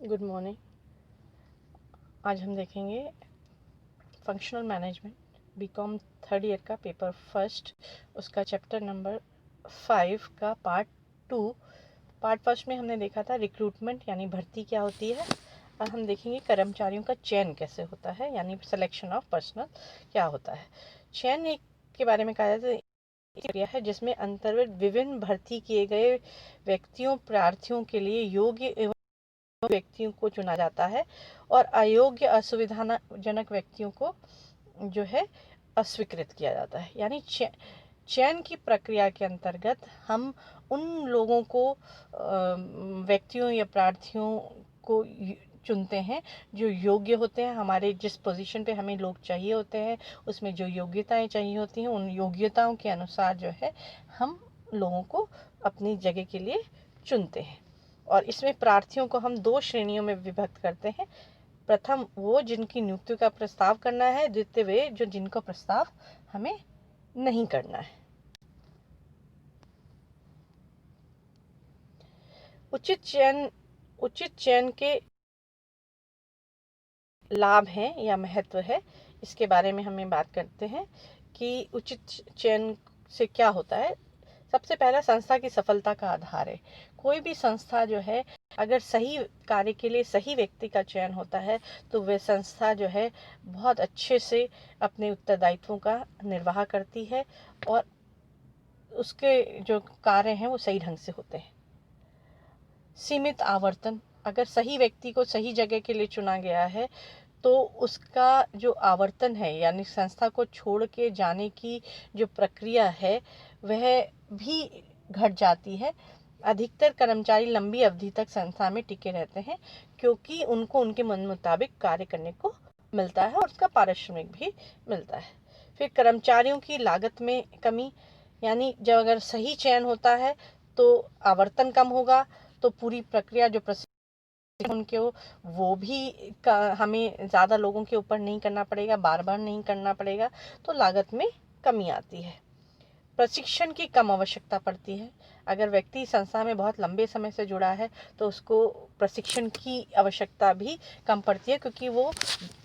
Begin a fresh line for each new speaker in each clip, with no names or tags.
Good morning. आज हम देखेंगे functional management BCom third year का पेपर फर्स्ट, उसका चैप्टर नंबर 5 का पार्ट 2। पार्ट फर्स्ट में हमने देखा था रिक्रूटमेंट यानी भर्ती क्या होती है, और हम देखेंगे कर्मचारियों का चयन कैसे होता है यानी सिलेक्शन ऑफ पर्सनल क्या होता है। चयन एक के बारे में कहा जाता है प्रक्रिया है जिसमें अंतर्गत विभिन्न भर्ती किए गए व्यक्तियों प्रार्थियों के लिए योग्य एवं व्यक्तियों को चुना जाता है और अयोग्य असुविधाजनक व्यक्तियों को जो है अस्वीकृत किया जाता है। यानी चयन की प्रक्रिया के अंतर्गत हम उन लोगों को व्यक्तियों या प्रार्थियों को चुनते हैं जो योग्य होते हैं। हमारे जिस पोजीशन पे हमें लोग चाहिए होते हैं उसमें जो योग्यताएं चाहिए होती हैं उन योग्यताओं के अनुसार जो है हम लोगों को अपनी जगह के लिए चुनते हैं। और इसमें प्रार्थियों को हम 2 श्रेणियों में विभक्त करते हैं। प्रथम वो जिनकी नियुक्ति का प्रस्ताव करना है, द्वितीय वे जो जिनका प्रस्ताव हमें नहीं करना है। उचित चयन के लाभ हैं या महत्व है, इसके बारे में हमें बात करते हैं कि उचित चयन से क्या होता है। सबसे पहला संस्था की सफलता का आधार है। कोई भी संस्था जो है अगर सही कार्य के लिए सही व्यक्ति का चयन होता है तो वह संस्था जो है बहुत अच्छे से अपने उत्तरदायित्वों का निर्वाह करती है और उसके जो कार्य हैं वो सही ढंग से होते हैं। सीमित आवर्तन, अगर सही व्यक्ति को सही जगह के लिए चुना गया है तो उसका जो आवर्तन है यानी संस्था को छोड़ के जाने की जो प्रक्रिया है वह भी घट जाती है। अधिकतर कर्मचारी लंबी अवधि तक संस्था में टिके रहते हैं क्योंकि उनको उनके मन मुताबिक कार्य करने को मिलता है और उसका पारिश्रमिक भी मिलता है। फिर कर्मचारियों की लागत में कमी, यानी जब अगर सही चयन होता है तो आवर्तन कम होगा तो पूरी प्रक्रिया जो उनके वो भी हमें ज़्यादा लोगों के ऊपर नहीं करना पड़ेगा, बार बार नहीं करना पड़ेगा, तो लागत में कमी आती है। प्रशिक्षण की कम आवश्यकता पड़ती है। अगर व्यक्ति संस्था में बहुत लंबे समय से जुड़ा है तो उसको प्रशिक्षण की आवश्यकता भी कम पड़ती है क्योंकि वो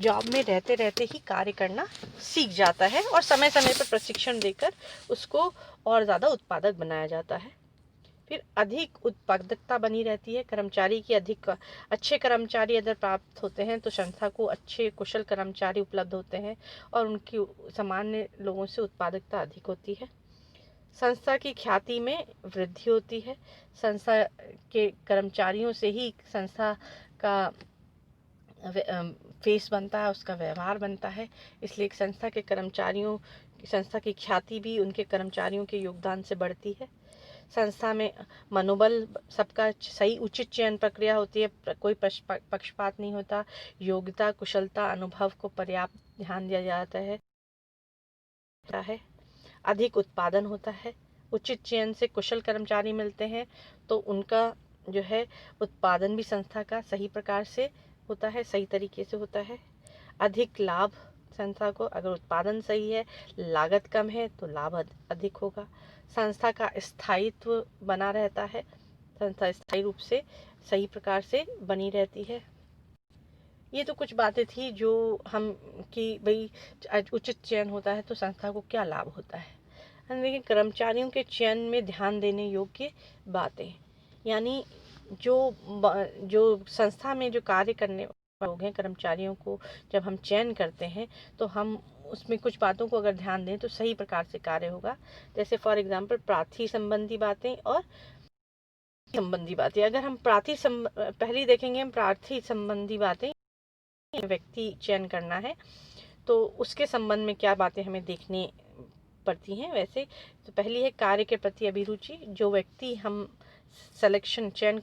जॉब में रहते रहते ही कार्य करना सीख जाता है और समय समय पर प्रशिक्षण देकर उसको और ज़्यादा उत्पादक बनाया जाता है। फिर अधिक उत्पादकता बनी रहती है। कर्मचारी की अच्छे कर्मचारी अगर प्राप्त होते हैं तो संस्था को अच्छे कुशल कर्मचारी उपलब्ध होते हैं और उनकी सामान्य लोगों से उत्पादकता अधिक होती है। संस्था की ख्याति में वृद्धि होती है। संस्था के कर्मचारियों से ही संस्था का फेस बनता है, उसका व्यवहार बनता है। इसलिए संस्था के कर्मचारियों संस्था की ख्याति भी उनके कर्मचारियों के योगदान से बढ़ती है। संस्था में मनोबल सबका सही उचित चयन प्रक्रिया होती है, कोई पक्षपात नहीं होता। योग्यता कुशलता अनुभव को पर्याप्त ध्यान दिया जाता है। अधिक उत्पादन होता है। उचित चयन से कुशल कर्मचारी मिलते हैं तो उनका जो है उत्पादन भी संस्था का सही प्रकार से होता है, सही तरीके से होता है। अधिक लाभ, संस्था को अगर उत्पादन सही है, लागत कम है तो लाभ अधिक होगा। संस्था का स्थायित्व बना रहता है, संस्था स्थायी रूप से सही प्रकार से बनी रहती है। ये तो कुछ बातें थी जो हम कि भाई उचित चयन होता है तो संस्था को क्या लाभ होता है। लेकिन कर्मचारियों के चयन में ध्यान देने योग्य बातें, यानी जो संस्था में जो कार्य करने लोग हैं कर्मचारियों को जब हम चयन करते हैं तो हम उसमें कुछ बातों को अगर ध्यान दें तो सही प्रकार से कार्य होगा। जैसे फॉर एग्जांपल प्रार्थी संबंधी बातें और संबंधी बातें। अगर हम पहली देखेंगे हम प्रार्थी संबंधी बातें, व्यक्ति चयन करना है तो उसके संबंध में क्या बातें हमें देखनी पड़ती हैं। वैसे तो पहली है कार्य के प्रति अभिरुचि। जो व्यक्ति हम सिलेक्शन चयन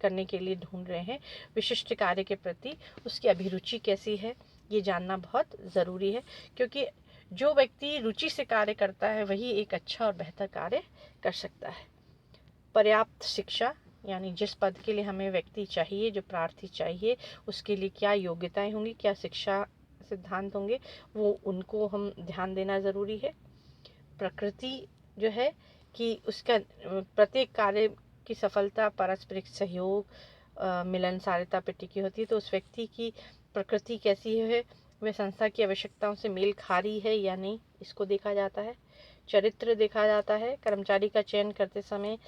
करने के लिए ढूंढ रहे हैं, विशिष्ट कार्य के प्रति उसकी अभिरुचि कैसी है ये जानना बहुत ज़रूरी है, क्योंकि जो व्यक्ति रुचि से कार्य करता है वही एक अच्छा और बेहतर कार्य कर सकता है। पर्याप्त शिक्षा, यानी जिस पद के लिए हमें व्यक्ति चाहिए, जो प्रार्थी चाहिए, उसके लिए क्या योग्यताएं होंगी, क्या शिक्षा सिद्धांत होंगे, वो उनको हम ध्यान देना ज़रूरी है। प्रकृति जो है कि उसका प्रत्येक कार्य की सफलता पारस्परिक सहयोग मिलनसारता पे टिकी होती है। तो उस व्यक्ति की प्रकृति कैसी है, वह संस्था की आवश्यकताओं से मेल खा रही है या नहीं, इसको देखा जाता है। चरित्र देखा जाता है। कर्मचारी का चयन करते समय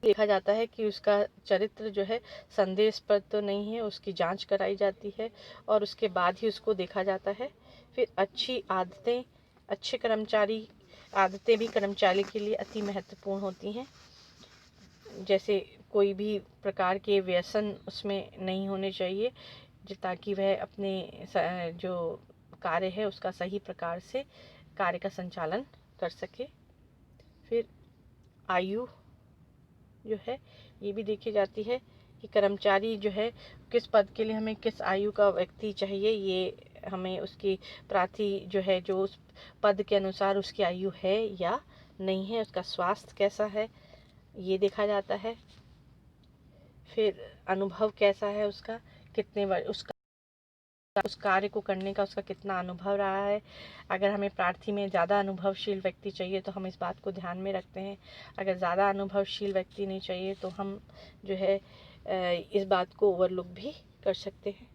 देखा जाता है कि उसका चरित्र जो है संदेहास्पद तो नहीं है, उसकी जांच कराई जाती है और उसके बाद ही उसको देखा जाता है। फिर अच्छी आदतें, अच्छे कर्मचारी आदतें भी कर्मचारी के लिए अति महत्वपूर्ण होती हैं। जैसे कोई भी प्रकार के व्यसन उसमें नहीं होने चाहिए, ताकि वह अपने जो कार्य है उसका सही प्रकार से कार्य का संचालन कर सके। फिर आयु जो है ये भी देखी जाती है कि कर्मचारी जो है किस पद के लिए हमें किस आयु का व्यक्ति चाहिए, ये हमें उसकी प्रार्थी जो है जो उस पद के अनुसार उसकी आयु है या नहीं है, उसका स्वास्थ्य कैसा है, ये देखा जाता है। फिर अनुभव कैसा है उसका, कितने वर्ष उस कार्य को करने का उसका कितना अनुभव रहा है। अगर हमें प्रार्थी में ज़्यादा अनुभवशील व्यक्ति चाहिए तो हम इस बात को ध्यान में रखते हैं। अगर ज़्यादा अनुभवशील व्यक्ति नहीं चाहिए तो हम जो है इस बात को ओवरलुक भी कर सकते हैं।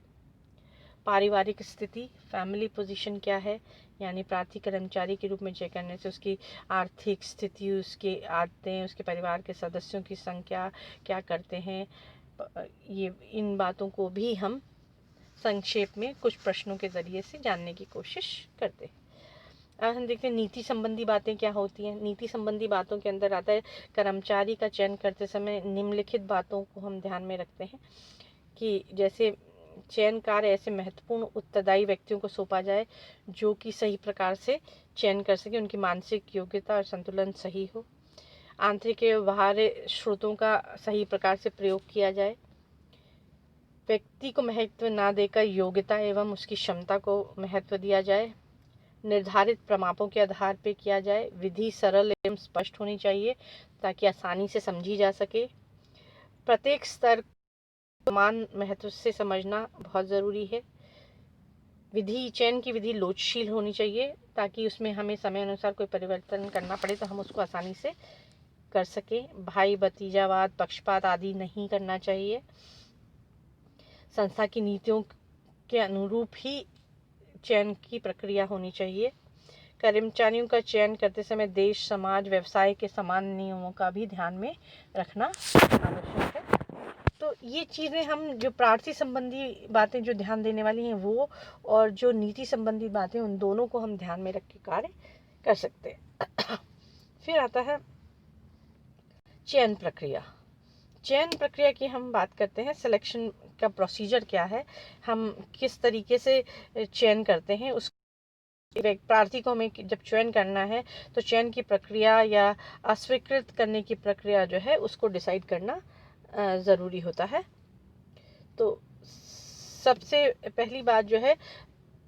पारिवारिक स्थिति, फैमिली पोजीशन क्या है, यानी प्रार्थी कर्मचारी के रूप में चेक करने से उसकी आर्थिक स्थिति, उसकी आदतें, उसके परिवार के सदस्यों की संख्या क्या करते हैं, ये इन बातों को भी हम संक्षेप में कुछ प्रश्नों के ज़रिए से जानने की कोशिश करते हैं। अब हम देखते हैं नीति संबंधी बातें क्या होती हैं। नीति संबंधी बातों के अंदर आता है कर्मचारी का चयन करते समय निम्नलिखित बातों को हम ध्यान में रखते हैं कि जैसे चयन कार्य ऐसे महत्वपूर्ण उत्तरदायी व्यक्तियों को सौंपा जाए जो कि सही प्रकार से चयन कर सके, उनकी मानसिक योग्यता और संतुलन सही हो, आंतरिक एवं बाहरी स्रोतों का सही प्रकार से प्रयोग किया जाए, व्यक्ति को महत्व ना देकर योग्यता एवं उसकी क्षमता को महत्व दिया जाए, निर्धारित प्रमापों के आधार पर किया जाए, विधि सरल एवं स्पष्ट होनी चाहिए ताकि आसानी से समझी जा सके, प्रत्येक स्तर समान महत्व से समझना बहुत ज़रूरी है, विधि चयन की विधि लोचशील होनी चाहिए ताकि उसमें हमें समय अनुसार कोई परिवर्तन करना पड़े तो हम उसको आसानी से कर सकें, भाई भतीजावाद, पक्षपात आदि नहीं करना चाहिए, संस्था की नीतियों के अनुरूप ही चयन की प्रक्रिया होनी चाहिए, कर्मचारियों का चयन करते समय देश, समाज, व्यवसाय के समान नियमों का भी ध्यान में रखना आवश्यक है। तो ये चीज़ें हम जो प्रार्थी संबंधी बातें जो ध्यान देने वाली हैं वो, और जो नीति संबंधी बातें, उन दोनों को हम ध्यान में रख के कार्य कर सकते हैं। फिर आता है चयन प्रक्रिया। चयन प्रक्रिया की हम बात करते हैं। सिलेक्शन का प्रोसीजर क्या है, हम किस तरीके से चयन करते हैं, उस प्रार्थी को हमें जब चयन करना है तो चयन की प्रक्रिया या अस्वीकृत करने की प्रक्रिया जो है उसको डिसाइड करना ज़रूरी होता है। तो सबसे पहली बात जो है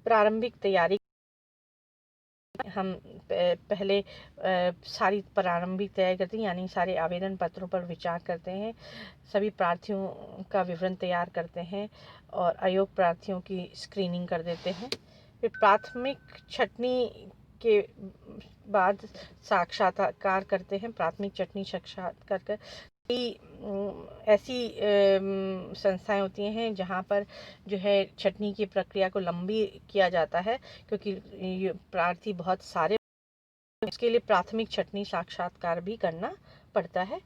प्रारंभिक तैयारी, हम पहले सारी प्रारंभिक तैयारी करते हैं, यानी सारे आवेदन पत्रों पर विचार करते हैं, सभी प्रार्थियों का विवरण तैयार करते हैं और अयोग्य प्रार्थियों की स्क्रीनिंग कर देते हैं। फिर प्राथमिक छंटनी के बाद साक्षात्कार करते हैं। प्राथमिक छंटनी साक्षात्कार कर कई ऐसी संस्थाएं होती हैं जहां पर जो है छंटनी की प्रक्रिया को लंबी किया जाता है क्योंकि ये प्रार्थी बहुत सारे, इसके लिए प्राथमिक छंटनी साक्षात्कार भी करना पड़ता है।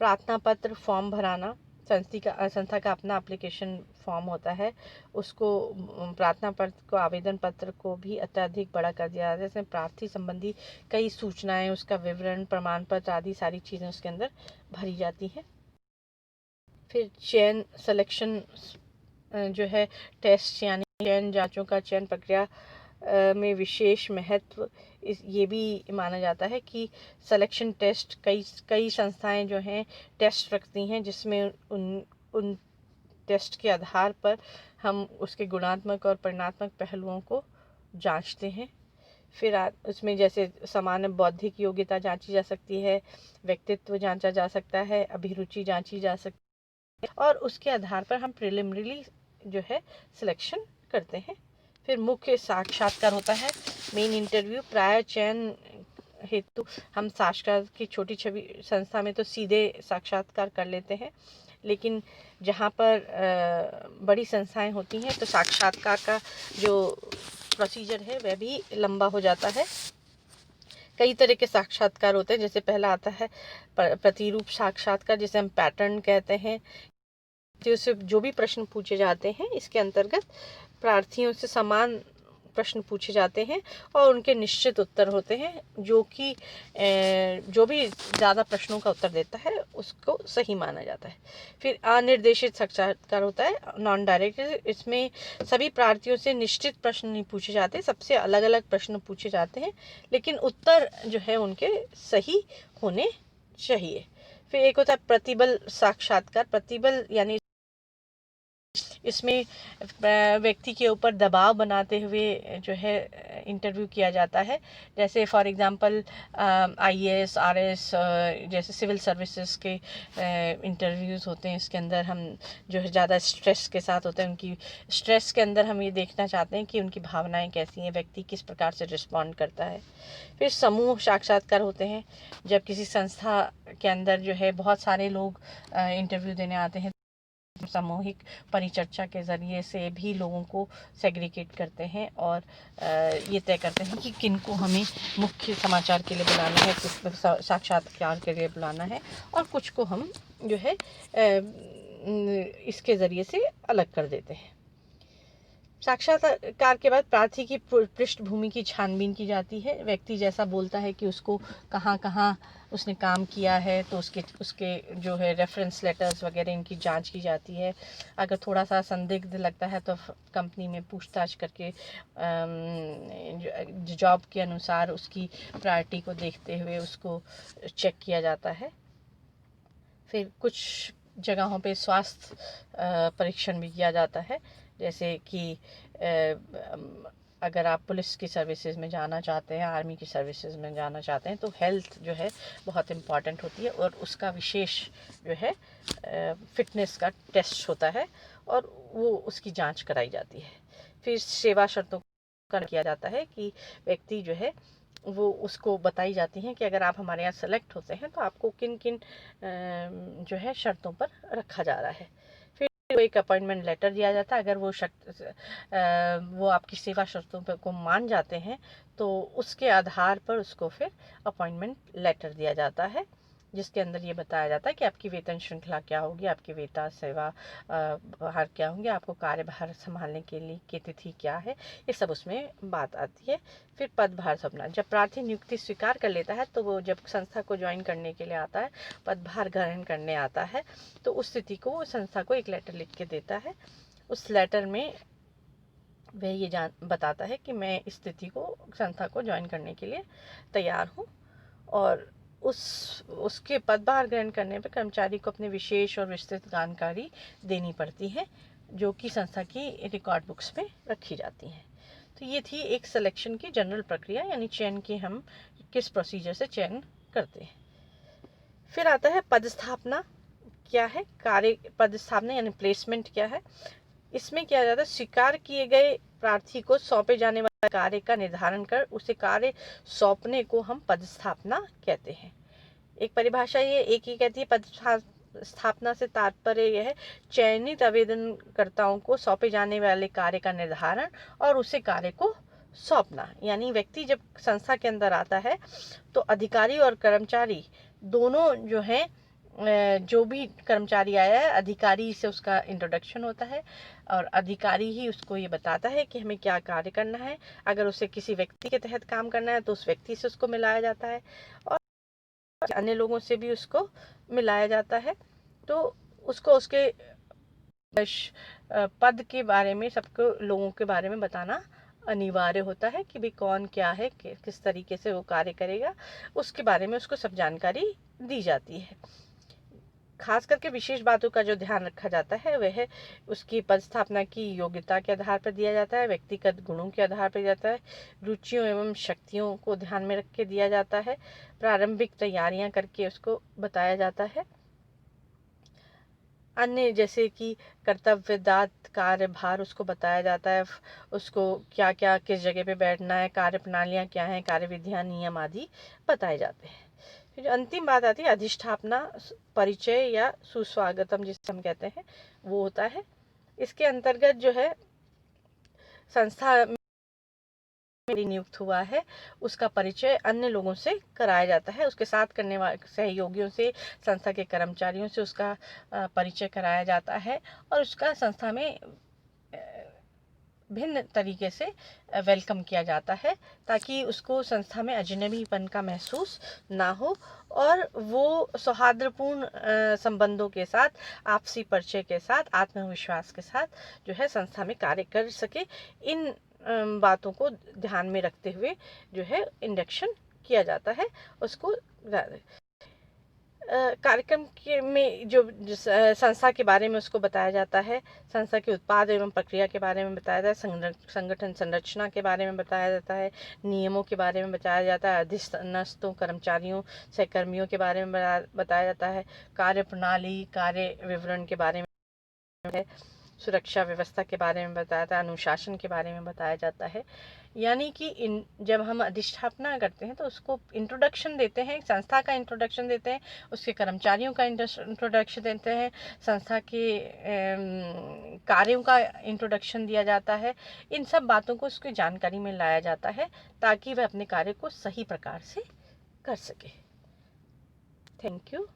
प्रार्थना पत्र फॉर्म भराना, संस्था का अपना एप्लीकेशन फॉर्म होता है, उसको प्रार्थना पत्र को, आवेदन पत्र को भी अत्यधिक बड़ा कर दिया जाता है। इसमें प्रार्थी संबंधी कई सूचनाएं, उसका विवरण, प्रमाण पत्र आदि सारी चीज़ें उसके अंदर भरी जाती हैं। फिर चयन सिलेक्शन जो है टेस्ट, यानी चयन जांचों का चयन प्रक्रिया में विशेष महत्व ये भी माना जाता है कि सिलेक्शन टेस्ट, कई संस्थाएं जो हैं टेस्ट रखती हैं जिसमें उन टेस्ट के आधार पर हम उसके गुणात्मक और परिणात्मक पहलुओं को जांचते हैं। फिर उसमें जैसे सामान्य बौद्धिक योग्यता जांची जा सकती है, व्यक्तित्व जांचा जा सकता है, अभिरुचि जांची जा सकती है और उसके आधार पर हम प्रिलिमिनरी जो है सिलेक्शन करते हैं। फिर मुख्य साक्षात्कार होता है, मेन इंटरव्यू। प्राय चयन हेतु हम साक्षात्कार की छोटी छवि संस्था में तो सीधे साक्षात्कार कर लेते हैं, लेकिन जहाँ पर बड़ी संस्थाएं होती हैं तो साक्षात्कार का जो प्रोसीजर है वह भी लंबा हो जाता है। कई तरह के साक्षात्कार होते हैं, जैसे पहला आता है प्रतिरूप साक्षात्कार, जिसे हम पैटर्न कहते हैं। से जो भी प्रश्न पूछे जाते हैं इसके अंतर्गत प्रार्थियों से समान प्रश्न पूछे जाते हैं और उनके निश्चित उत्तर होते हैं, जो कि जो भी ज़्यादा प्रश्नों का उत्तर देता है उसको सही माना जाता है। फिर अनिर्देशित साक्षात्कार होता है, नॉन डायरेक्ट। इसमें सभी प्रार्थियों से निश्चित प्रश्न नहीं पूछे जाते, सबसे अलग अलग प्रश्न पूछे जाते हैं, लेकिन उत्तर जो है उनके सही होने चाहिए। फिर एक होता है प्रतिबल साक्षात्कार। प्रतिबल यानी इसमें व्यक्ति के ऊपर दबाव बनाते हुए जो है इंटरव्यू किया जाता है। जैसे फॉर एग्जांपल आईएएस, आरएस जैसे सिविल सर्विसेज के इंटरव्यूज़ होते हैं। इसके अंदर हम जो है ज़्यादा स्ट्रेस के साथ होते हैं, उनकी स्ट्रेस के अंदर हम ये देखना चाहते हैं कि उनकी भावनाएं कैसी हैं, व्यक्ति किस प्रकार से रिस्पॉन्ड करता है। फिर समूह साक्षात्कार होते हैं, जब किसी संस्था के अंदर जो है बहुत सारे लोग इंटरव्यू देने आते हैं, सामूहिक परिचर्चा के ज़रिए से भी लोगों को सेग्रीगेट करते हैं और ये तय करते हैं कि किन को हमें मुख्य समाचार के लिए बुलाना है, किस साक्षात्कार के लिए बुलाना है, और कुछ को हम जो है इसके ज़रिए से अलग कर देते हैं। साक्षात्कार के बाद प्रार्थी की पृष्ठभूमि की छानबीन की जाती है। व्यक्ति जैसा बोलता है कि उसको कहाँ कहाँ उसने काम किया है, तो उसके जो है रेफरेंस लेटर्स वगैरह इनकी जांच की जाती है। अगर थोड़ा सा संदिग्ध लगता है तो कंपनी में पूछताछ करके जॉब के अनुसार उसकी प्रायोरिटी को देखते हुए उसको चेक किया जाता है। फिर कुछ जगहों पे स्वास्थ्य परीक्षण भी किया जाता है, जैसे कि अगर आप पुलिस की सर्विसेज में जाना चाहते हैं, आर्मी की सर्विसेज में जाना चाहते हैं, तो हेल्थ जो है बहुत इम्पॉर्टेंट होती है और उसका विशेष जो है फिटनेस का टेस्ट होता है और वो उसकी जांच कराई जाती है। फिर सेवा शर्तों का किया जाता है कि व्यक्ति जो है वो उसको बताई जाती हैं कि अगर आप हमारे यहाँ सेलेक्ट होते हैं तो आपको किन किन जो है शर्तों पर रखा जा रहा है। फिर एक अपॉइंटमेंट लेटर दिया जाता है। अगर वो आपकी सेवा शर्तों पर को मान जाते हैं तो उसके आधार पर उसको फिर अपॉइंटमेंट लेटर दिया जाता है, जिसके अंदर ये बताया जाता है कि आपकी वेतन श्रृंखला क्या होगी, आपकी वेतन सेवा भार क्या होंगे, आपको कार्यभार संभालने के लिए की तिथि क्या है, ये सब उसमें बात आती है। फिर पदभार सौंपना। जब प्रार्थी नियुक्ति स्वीकार कर लेता है तो वो जब संस्था को ज्वाइन करने के लिए आता है, पदभार ग्रहण करने आता है, तो उस स्थिति को वो संस्था को एक लेटर लिख के देता है। उस लेटर में वह ये बताता है कि मैं इस स्थिति को संस्था को ज्वाइन करने के लिए तैयार हूँ, और उसके पदभार ग्रहण करने पर कर्मचारी को अपने विशेष और विस्तृत जानकारी देनी पड़ती है, जो कि संस्था की रिकॉर्ड बुक्स में रखी जाती हैं। तो ये थी एक सिलेक्शन की जनरल प्रक्रिया, यानी चयन की हम किस प्रोसीजर से चयन करते हैं। फिर आता है पदस्थापना क्या है, कार्य पदस्थापना यानी प्लेसमेंट क्या है। इसमें क्या जाता है, स्वीकार किए गए प्रार्थी को सौंपे जाने वाले कार्य का निर्धारण कर उसे कार्य सौंपने को हम पदस्थापना कहते हैं। एक परिभाषा ये एक ही कहती है, पदस्थापना से तात्पर्य यह है चयनित आवेदनकर्ताओं को सौंपे जाने वाले कार्य का निर्धारण और उसे कार्य को सौंपना। यानी व्यक्ति जब संस्था के अंदर आता है तो अधिकारी और कर्मचारी दोनों जो है, जो भी कर्मचारी आया है अधिकारी से उसका इंट्रोडक्शन होता है और अधिकारी ही उसको ये बताता है कि हमें क्या कार्य करना है। अगर उसे किसी व्यक्ति के तहत काम करना है तो उस व्यक्ति से उसको मिलाया जाता है और अन्य लोगों से भी उसको मिलाया जाता है। तो उसको उसके पद के बारे में, सबको लोगों के बारे में बताना अनिवार्य होता है कि भाई कौन क्या है, किस तरीके से वो कार्य करेगा, उसके बारे में उसको सब जानकारी दी जाती है। खास करके विशेष बातों का जो ध्यान रखा जाता है वह उसकी पदस्थापना की योग्यता के आधार पर दिया जाता है, व्यक्तिगत गुणों के आधार पर दिया जाता है, रुचियों एवं शक्तियों को ध्यान में रख के दिया जाता है, प्रारंभिक तैयारियां करके उसको बताया जाता है। अन्य जैसे कि कर्तव्यदात कार्यभार उसको बताया जाता है, उसको क्या क्या किस जगह पे बैठना है, कार्य प्रणालियाँ क्या हैं, कार्य विधियाँ नियम आदि बताए जाते हैं। फिर जो अंतिम बात आती है अधिष्ठापना, परिचय या सुस्वागतम जिसे हम कहते हैं, वो होता है। इसके अंतर्गत जो है संस्था में नियुक्त हुआ है उसका परिचय अन्य लोगों से कराया जाता है, उसके साथ करने वाले सहयोगियों से, संस्था के कर्मचारियों से उसका परिचय कराया जाता है और उसका संस्था में भिन्न तरीके से वेलकम किया जाता है ताकि उसको संस्था में अजनबीपन का महसूस ना हो और वो सौहार्दपूर्ण संबंधों के साथ, आपसी परिचय के साथ, आत्मविश्वास के साथ जो है संस्था में कार्य कर सके। इन बातों को ध्यान में रखते हुए जो है इंडक्शन किया जाता है उसको। कार्यक्रम के में जो संस्था के बारे में उसको बताया जाता है, संस्था के उत्पाद एवं प्रक्रिया के बारे में बताया जाता है, संगठन संरचना के बारे में बताया जाता है, नियमों के बारे में बताया जाता है, अधीनस्थों, कर्मचारियों, सहकर्मियों के बारे में बताया जाता है, कार्य प्रणाली, कार्य विवरण के बारे में है, सुरक्षा व्यवस्था के बारे में बताया जाता है, अनुशासन के बारे में बताया जाता है। यानी कि जब हम अधिष्ठापना करते हैं तो उसको इंट्रोडक्शन देते हैं, संस्था का इंट्रोडक्शन देते हैं, उसके कर्मचारियों का इंट्रोडक्शन देते हैं, संस्था के कार्यों का इंट्रोडक्शन दिया जाता है। इन सब बातों को उसकी जानकारी में लाया जाता है ताकि वह अपने कार्य को सही प्रकार से कर सके। Thank you.